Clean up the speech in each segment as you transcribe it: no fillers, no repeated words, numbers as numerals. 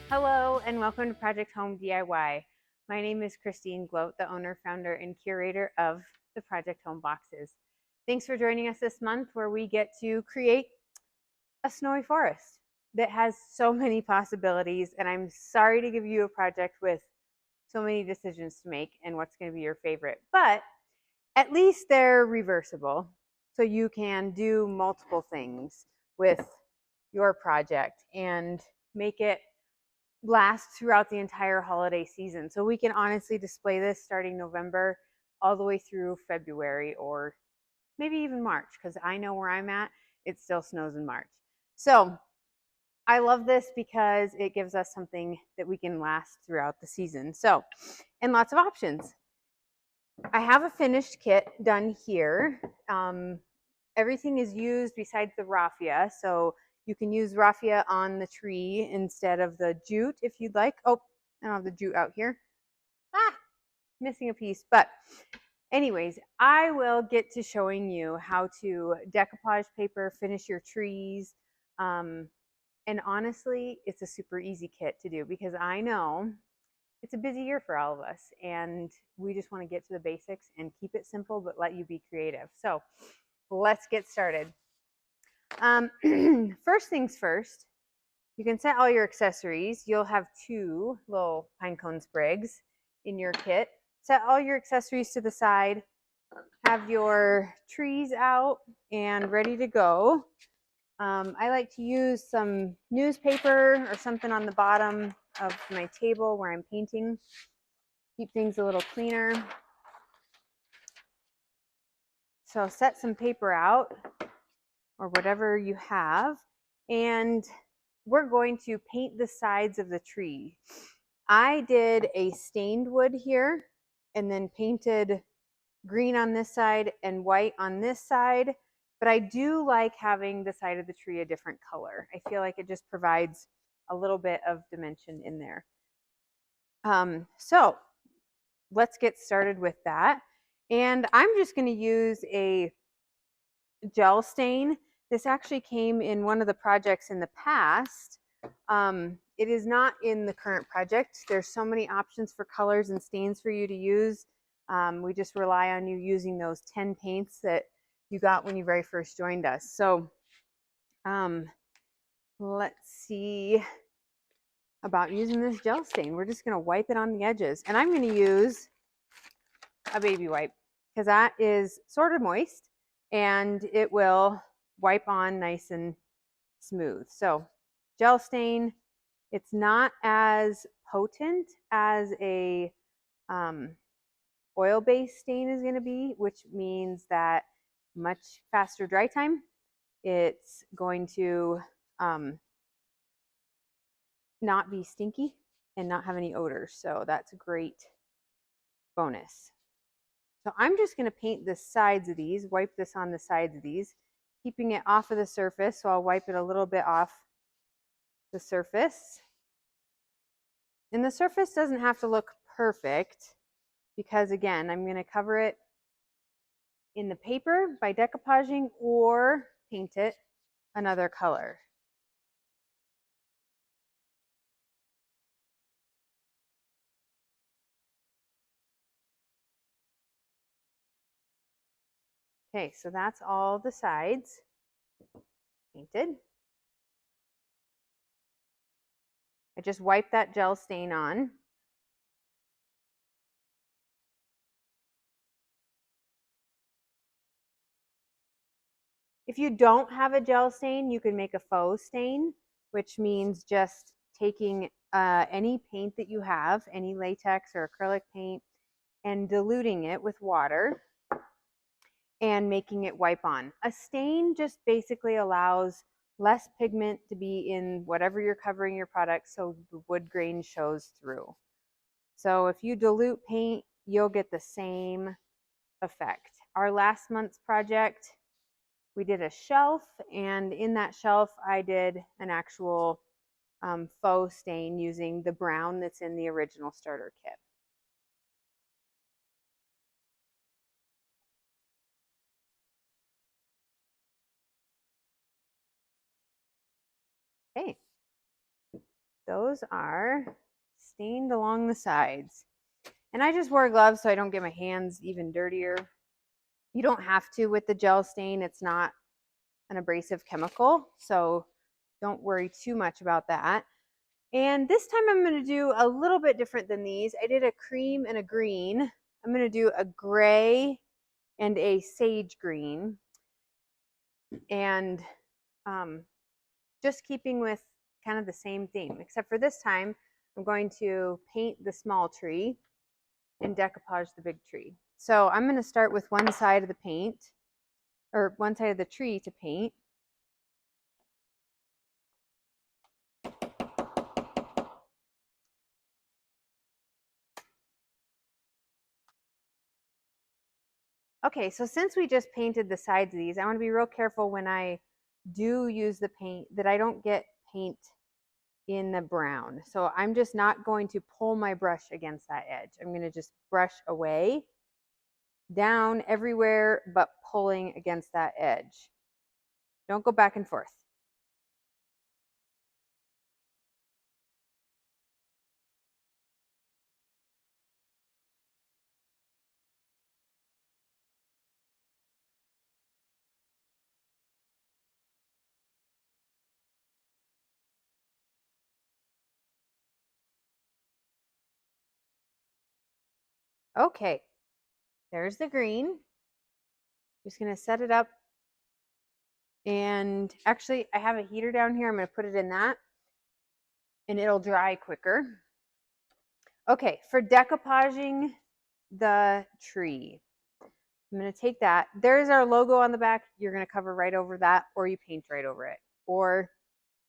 Hello and welcome to Project Home DIY. My name is Christine Gloat, the owner, founder, and curator of the Project Home boxes. Thanks for joining us this month where we get to create a snowy forest that has so many possibilities, and I'm sorry to give you a project with so many decisions to make and what's going to be your favorite, but at least they're reversible, so you can do multiple things with your project and make it last throughout the entire holiday season. So we can honestly display this starting November all the way through February or maybe even March, because I know where I'm at, it still snows in March. So I love this because it gives us something that we can last throughout the season. So, and lots of options. I have a finished kit done here. Everything is used besides the raffia. So you can use raffia on the tree instead of the jute if you'd like. Oh, I don't have the jute out here. Missing a piece. But anyways, I will get to showing you how to decoupage paper, finish your trees. And honestly, it's a super easy kit to do because I know it's a busy year for all of us and we just want to get to the basics and keep it simple but let you be creative. So let's get started. First things first, you can set all your accessories. You'll have two little pinecone sprigs in your kit. Set all your accessories to the side. Have your trees out and ready to go. I like to use some newspaper or something on the bottom of my table where I'm painting. Keep things a little cleaner. So set some paper out or whatever you have, and we're going to paint the sides of the tree. I did a stained wood here and then painted green on this side and white on this side, but I do like having the side of the tree a different color. I feel like it just provides a little bit of dimension in there. So let's get started with that. And I'm just going to use a gel stain. This actually came in one of the projects in the past. It is not in the current project. There's so many options for colors and stains for you to use. We just rely on you using those 10 paints that you got when you very first joined us. So let's see about using this gel stain. We're just going to wipe it on the edges. And I'm going to use a baby wipe because that is sort of moist and it will wipe on nice and smooth. So gel stain, it's not as potent as a oil-based stain is going to be, which means that much faster dry time. It's going to not be stinky and not have any odors. So that's a great bonus. So I'm just going to paint the sides of these, wipe this on the sides of these, keeping it off of the surface. So I'll wipe it a little bit off the surface. And the surface doesn't have to look perfect because, again, I'm going to cover it in the paper by decoupaging or paint it another color. Okay, so that's all the sides painted. I just wiped that gel stain on. If you don't have a gel stain, you can make a faux stain, which means just taking any paint that you have, any latex or acrylic paint, and diluting it with water and making it wipe on. A stain just basically allows less pigment to be in whatever you're covering your product so the wood grain shows through. So if you dilute paint, you'll get the same effect. Our last month's project, we did a shelf, and in that shelf I did an actual faux stain using the brown that's in the original starter kit. Okay, those are stained along the sides. And I just wore gloves so I don't get my hands even dirtier. You don't have to with the gel stain. It's not an abrasive chemical, so don't worry too much about that. And this time I'm going to do a little bit different than these. I did a cream and a green. I'm going to do a gray and a sage green. And just keeping with kind of the same theme, except for this time, I'm going to paint the small tree and decoupage the big tree. So I'm going to start with one side of the paint, or one side of the tree to paint. Okay, so since we just painted the sides of these, I want to be real careful when I do use the paint that I don't get paint in the brown. So I'm just not going to pull my brush against that edge. I'm going to just brush away, down everywhere, but pulling against that edge. Don't go back and forth. Okay, there's the green. Just going to set it up. And actually, I have a heater down here. I'm going to put it in that, and it'll dry quicker. Okay, for decoupaging the tree, I'm going to take that. There's our logo on the back. You're going to cover right over that, or you paint right over it, or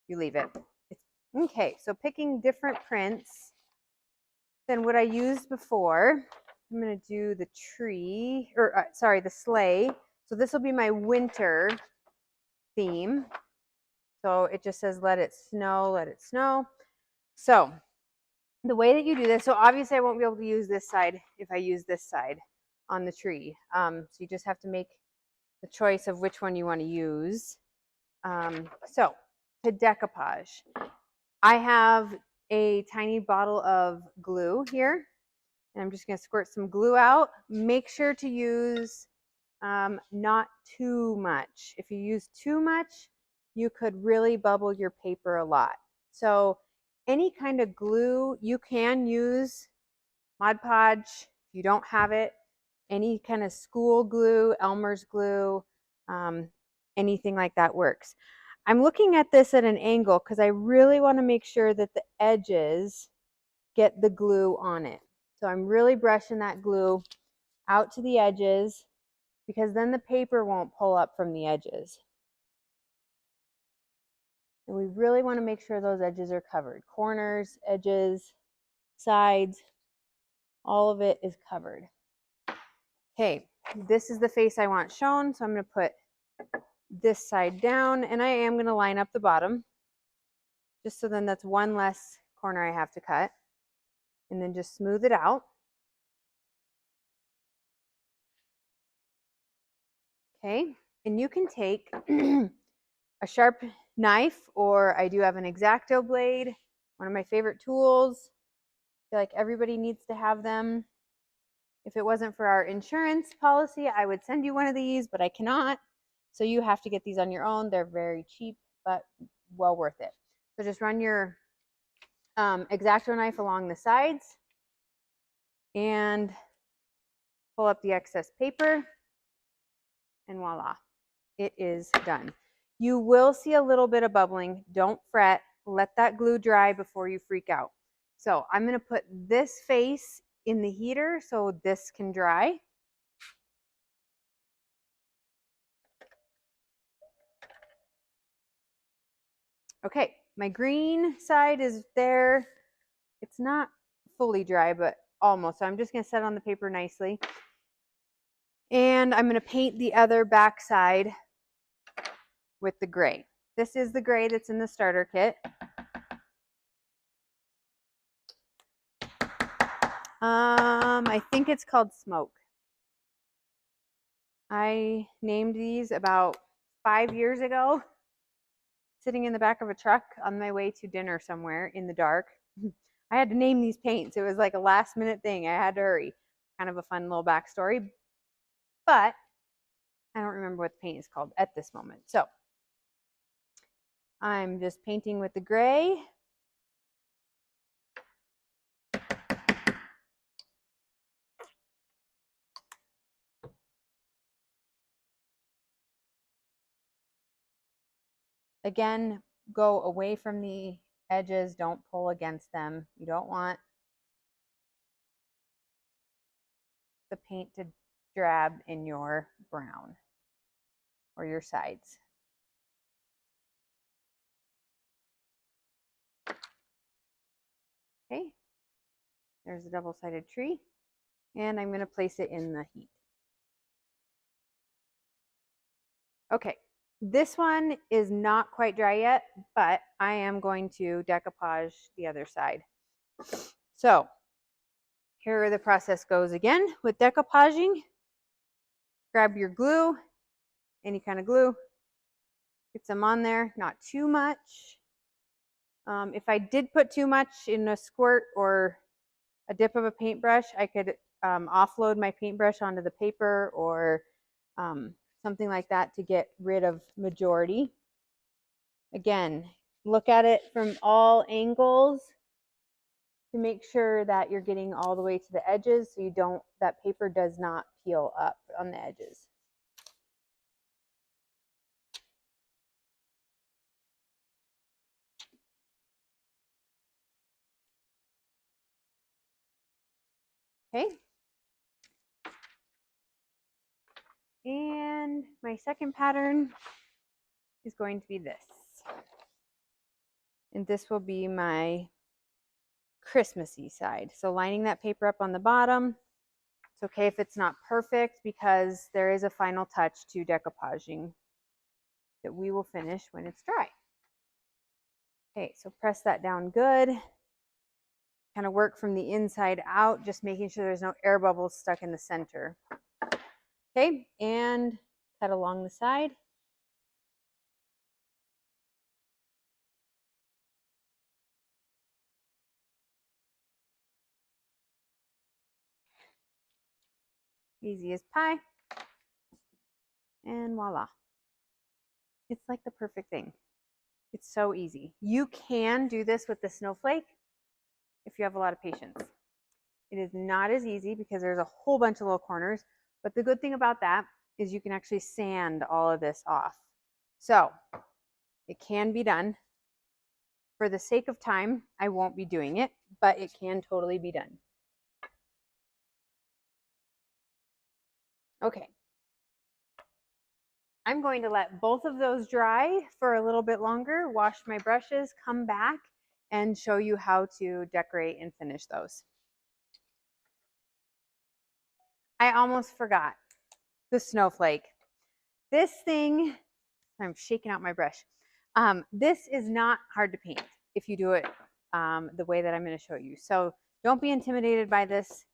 you leave it. Okay, so picking different prints than what I used before. I'm going to do the tree, or sorry, the sleigh. So this will be my winter theme. So it just says, let it snow, let it snow. So the way that you do this, so obviously I won't be able to use this side if I use this side on the tree. So you just have to make the choice of which one you want to use. So to decoupage, I have a tiny bottle of glue here, and I'm just going to squirt some glue out. Make sure to use not too much. If you use too much, you could really bubble your paper a lot. So any kind of glue, you can use Mod Podge if you don't have it. Any kind of school glue, Elmer's glue, anything like that works. I'm looking at this at an angle because I really want to make sure that the edges get the glue on it. So I'm really brushing that glue out to the edges because then the paper won't pull up from the edges. And we really want to make sure those edges are covered. Corners, edges, sides, all of it is covered. Okay, this is the face I want shown, so I'm going to put this side down, and I am going to line up the bottom, just so then that's one less corner I have to cut, and then just smooth it out. Okay, and you can take a sharp knife, or I do have an X-Acto blade, one of my favorite tools. I feel like everybody needs to have them. If it wasn't for our insurance policy, I would send you one of these, but I cannot. So you have to get these on your own. They're very cheap, but well worth it. So just run your X-Acto knife along the sides and pull up the excess paper, and voila, it is done. You will see a little bit of bubbling. Don't fret. Let that glue dry before you freak out. So I'm going to put this face in the heater so this can dry. Okay, my green side is there. It's not fully dry, but almost. So I'm just going to set on the paper nicely. And I'm going to paint the other back side with the gray. This is the gray that's in the starter kit. I think it's called Smoke. I named these about 5 years ago. sitting in the back of a truck on my way to dinner somewhere in the dark. I had to name these paints. It was like a last minute thing. I had to hurry. Kind of a fun little backstory, but I don't remember what the paint is called at this moment. So I'm just painting with the gray. Again, go away from the edges. Don't pull against them. You don't want the paint to drab in your brown or your sides. Okay, there's a double-sided tree, and I'm going to place it in the heat. Okay, this one is not quite dry yet, but I am going to decoupage the other side. So here the process goes again with decoupaging. Grab your glue, any kind of glue, get some on there, not too much. If I did put too much in a squirt or a dip of a paintbrush, I could offload my paintbrush onto the paper or something like that to get rid of majority. Again, look at it from all angles to make sure that you're getting all the way to the edges so you don't, that paper does not peel up on the edges. Okay. And my second pattern is going to be this. And this will be my Christmassy side. So lining that paper up on the bottom. It's okay if it's not perfect because there is a final touch to decoupaging that we will finish when it's dry. Okay, so press that down good. Kind of work from the inside out, just making sure there's no air bubbles stuck in the center. Okay, and cut along the side. Easy as pie. And voila. It's like the perfect thing. It's so easy. You can do this with the Snowflake if you have a lot of patience. It is not as easy because there's a whole bunch of little corners, but the good thing about that is you can actually sand all of this off. So it can be done. For the sake of time, I won't be doing it, but it can totally be done. Okay. I'm going to let both of those dry for a little bit longer, wash my brushes, come back, and show you how to decorate and finish those. I almost forgot the Snowflake. This thing, I'm shaking out my brush. This is not hard to paint if you do it the way that I'm going to show you. So don't be intimidated by this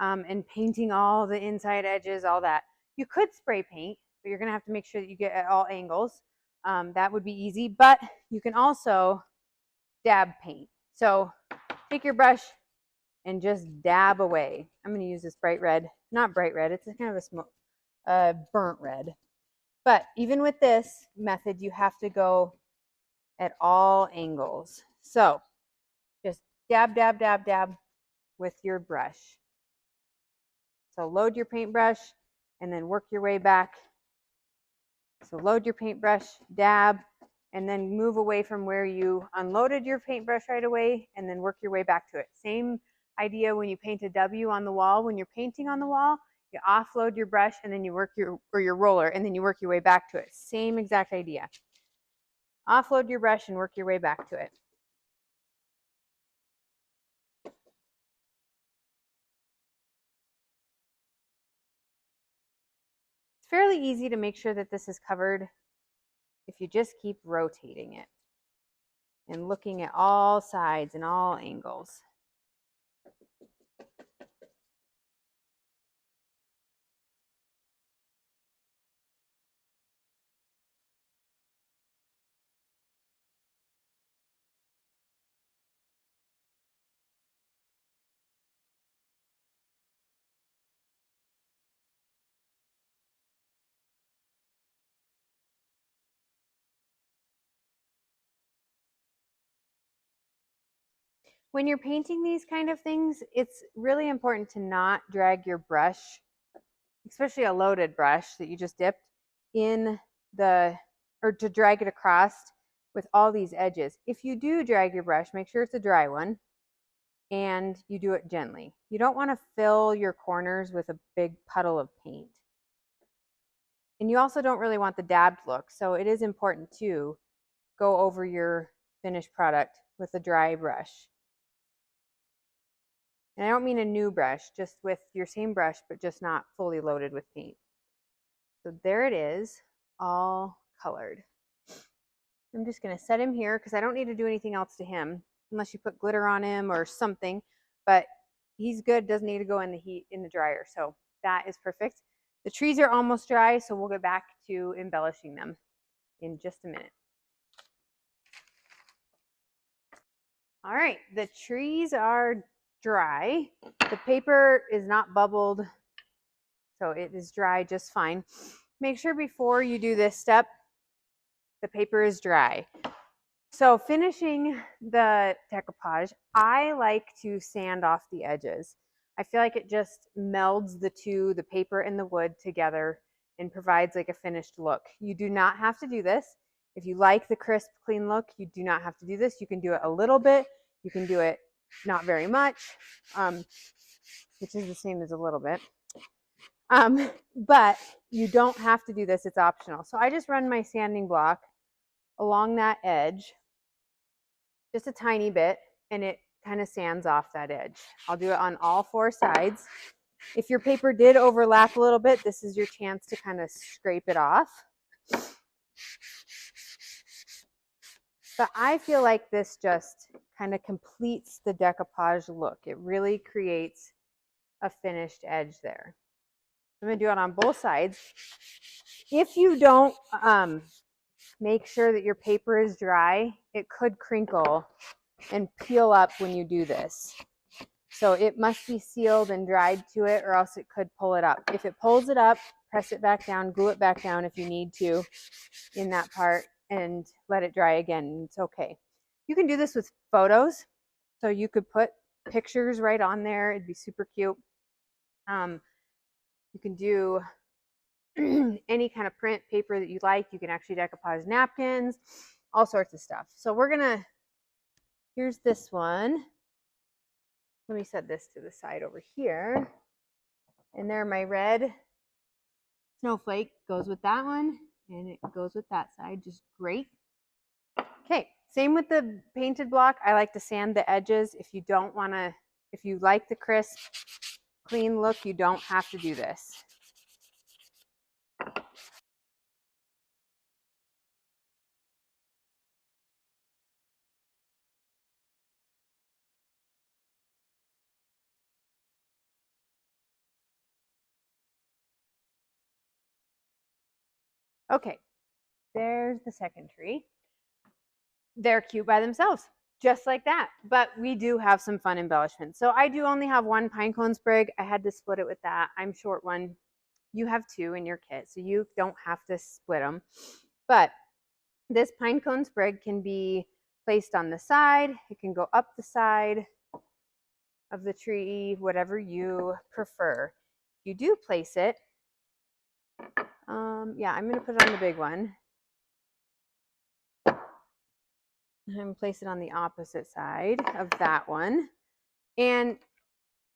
and painting all the inside edges, all that. You could spray paint, but you're going to have to make sure that you get at all angles. That would be easy, but you can also dab paint. So take your brush and just dab away. I'm going to use this bright red, not bright red, it's kind of a burnt red. But even with this method, you have to go at all angles. So just dab, dab, dab, dab with your brush. So load your paintbrush and then work your way back. So load your paintbrush, dab, and then move away from where you unloaded your paintbrush right away and then work your way back to it. Same idea when you paint a W on the wall. When you're painting on the wall, you offload your brush and then you work your roller and then you work your way back to it. Same exact idea. Offload your brush and work your way back to it. It's fairly easy to make sure that this is covered if you just keep rotating it and looking at all sides and all angles. When you're painting these kind of things, it's really important to not drag your brush, especially a loaded brush that you just dipped in the, or to drag it across with all these edges. If you do drag your brush, make sure it's a dry one and you do it gently. You don't want to fill your corners with a big puddle of paint. And you also don't really want the dabbed look. So it is important to go over your finished product with a dry brush. And I don't mean a new brush, just with your same brush, but just not fully loaded with paint. So there it is, all colored. I'm just gonna set him here because I don't need to do anything else to him unless you put glitter on him or something, but he's good, doesn't need to go in the heat in the dryer. So that is perfect. The trees are almost dry, so we'll get back to embellishing them in just a minute. All right, the trees are dry. The paper is not bubbled, so it is dry just fine. Make sure before you do this step, the paper is dry. So finishing the decoupage, I like to sand off the edges. I feel like it just melds the two, the paper and the wood together, and provides like a finished look. You do not have to do this. If you like the crisp, clean look, you do not have to do this. You can do it a little bit. You can do it not very much, which is the same as a little bit. But you don't have to do this. It's optional. So I just run my sanding block along that edge, just a tiny bit, and it kind of sands off that edge. I'll do it on all four sides. If your paper did overlap a little bit, this is your chance to kind of scrape it off. But I feel like this just kind of completes the decoupage look. It really creates a finished edge there. I'm going to do it on both sides. If you don't make sure that your paper is dry, it could crinkle and peel up when you do this. So it must be sealed and dried to it, or else it could pull it up. If it pulls it up, press it back down, glue it back down if you need to in that part, and let it dry again. It's okay. You can do this with photos. So you could put pictures right on there. It'd be super cute. You can do any kind of print paper that you like. You can actually decoupage napkins, all sorts of stuff. So we're gonna, here's this one. Let me set this to the side over here. And there, my red snowflake goes with that one, and it goes with that side just great. Okay, same with the painted block. I like to sand the edges. If you don't want to, if you like the crisp, clean look, you don't have to do this. Okay, there's the second tree. They're cute by themselves, just like that. But we do have some fun embellishments. So I do only have one pinecone sprig. I had to split it with that. I'm short one. You have two in your kit, so you don't have to split them. But this pinecone sprig can be placed on the side. It can go up the side of the tree, whatever you prefer. If you do place it, yeah, I'm going to put it on the big one. I'm going to place it on the opposite side of that one. And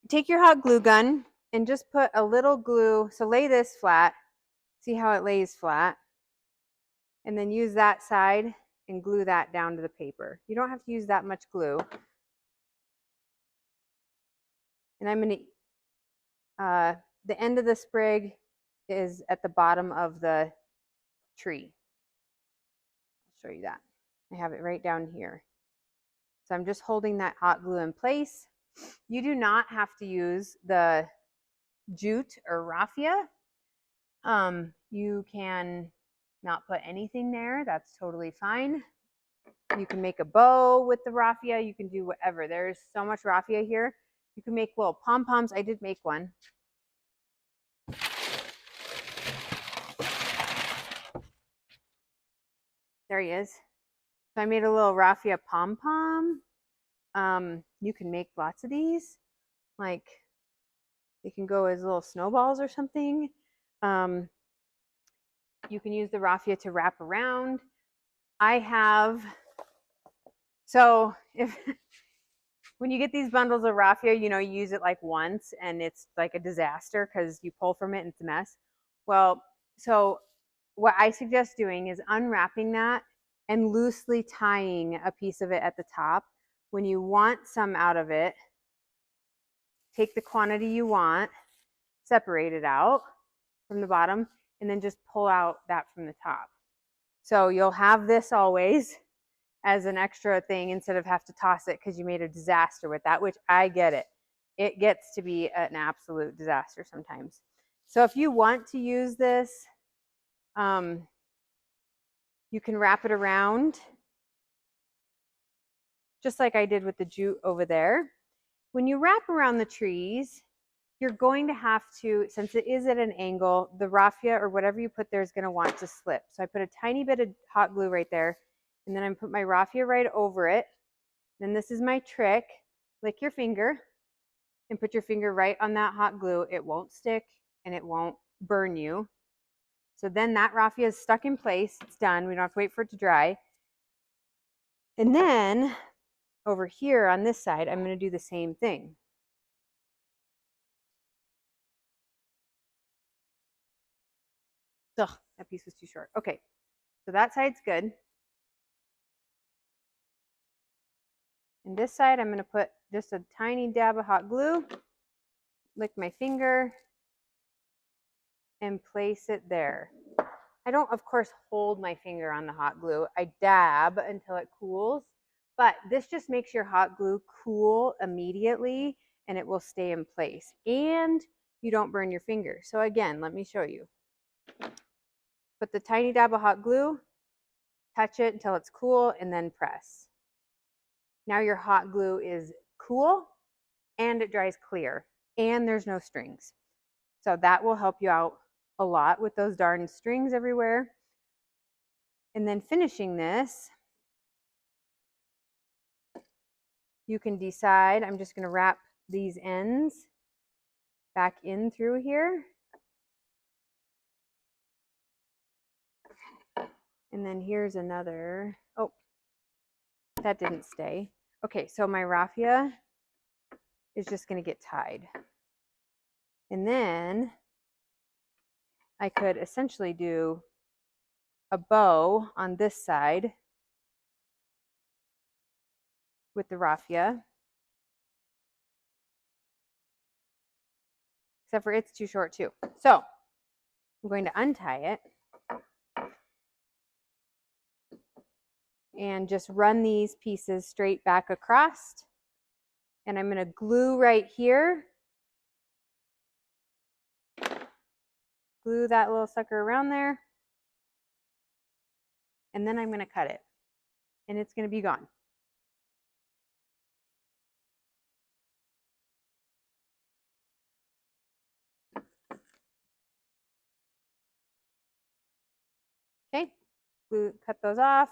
take your hot glue gun and just put a little glue. So lay this flat. See how it lays flat? And then use that side and glue that down to the paper. You don't have to use that much glue. And I'm going to, the end of the sprig is at the bottom of the tree. I'll show you that. I have it right down here. So I'm just holding that hot glue in place. You do not have to use the Jute or Raffia. You can not put anything there. That's totally fine. You can make a bow with the Raffia. You can do whatever. There's so much Raffia here. You can make little pom-poms. I did make one. There he is. So I made a little Raffia pom-pom. You can make lots of these. Like they can go as little snowballs or something. You can use the raffia to wrap around. So if when you get these bundles of raffia, you use it like once and it's like a disaster because you pull from it and it's a mess. Well, so what I suggest doing is unwrapping that and loosely tying a piece of it at the top. When you want some out of it, take the quantity you want, separate it out from the bottom, and then just pull out that from the top. So you'll have this always as an extra thing instead of have to toss it because you made a disaster with that, which I get it. It gets to be an absolute disaster sometimes. So if you want to use this, you can wrap it around just like I did with the jute over there. When you wrap around the trees, you're going to have to, since it is at an angle, the raffia or whatever you put there is going to want to slip. So I put a tiny bit of hot glue right there, and then I put my raffia right over it. Then this is my trick. Lick your finger and put your finger right on that hot glue. It won't stick and it won't burn you. So then that raffia is stuck in place. It's done. We don't have to wait for it to dry. And then over here on this side, I'm going to do the same thing. Ugh, that piece was too short. Okay, so that side's good. And this side, I'm going to put just a tiny dab of hot glue, lick my finger, and place it there. I don't, of course, hold my finger on the hot glue. I dab until it cools, but this just makes your hot glue cool immediately and it will stay in place. And you don't burn your finger. So again, let me show you. Put the tiny dab of hot glue, touch it until it's cool, and then press. Now your hot glue is cool and it dries clear and there's no strings. So that will help you out a lot with those darn strings everywhere. And then finishing this, you can decide, I'm just going to wrap these ends back in through here. And then here's another, oh, that didn't stay. Okay, so my raffia is just going to get tied. And then I could essentially do a bow on this side with the raffia. Except for it's too short too. So I'm going to untie it and just run these pieces straight back across. And I'm going to glue right here. Glue that little sucker around there. And then I'm going to cut it. And it's going to be gone. Okay, cut those off.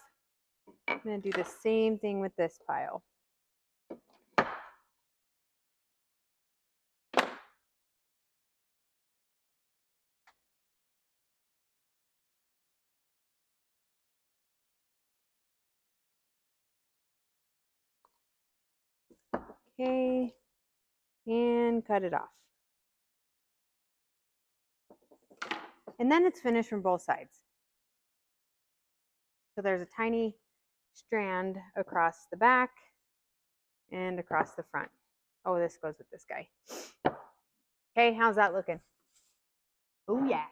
I'm going to do the same thing with this pile. Okay, and cut it off. And then it's finished from both sides. So there's a tiny strand across the back and across the front. Oh, this goes with this guy. Okay, how's that looking? Oh, yeah.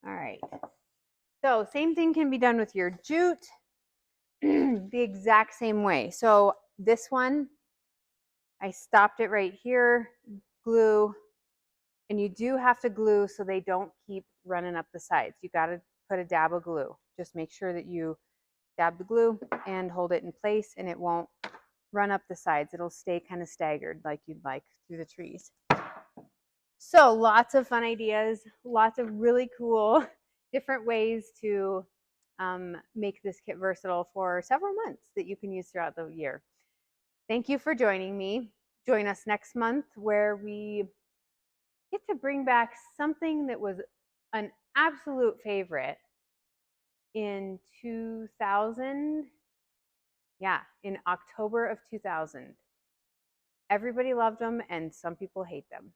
All right. So same thing can be done with your jute. The exact same way. So this one, I stopped it right here, glue, and you do have to glue so they don't keep running up the sides. You got to put a dab of glue. Just make sure that you dab the glue and hold it in place and it won't run up the sides. It'll stay kind of staggered like you'd like through the trees. So lots of fun ideas, lots of really cool different ways to make this kit versatile for several months that you can use throughout the year. Thank you for joining me. Join us next month where we get to bring back something that was an absolute favorite in 2000. Yeah, in October of 2000. Everybody loved them and some people hate them.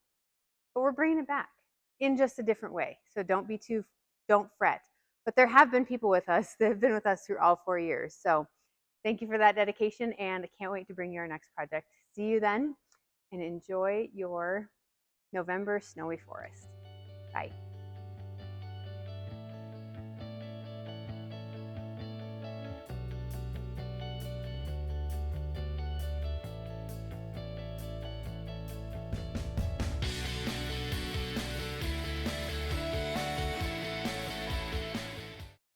But we're bringing it back in just a different way. So don't fret. But there have been people with us that have been with us through all 4 years. So thank you for that dedication, and I can't wait to bring you our next project. See you then, and enjoy your November snowy forest. Bye.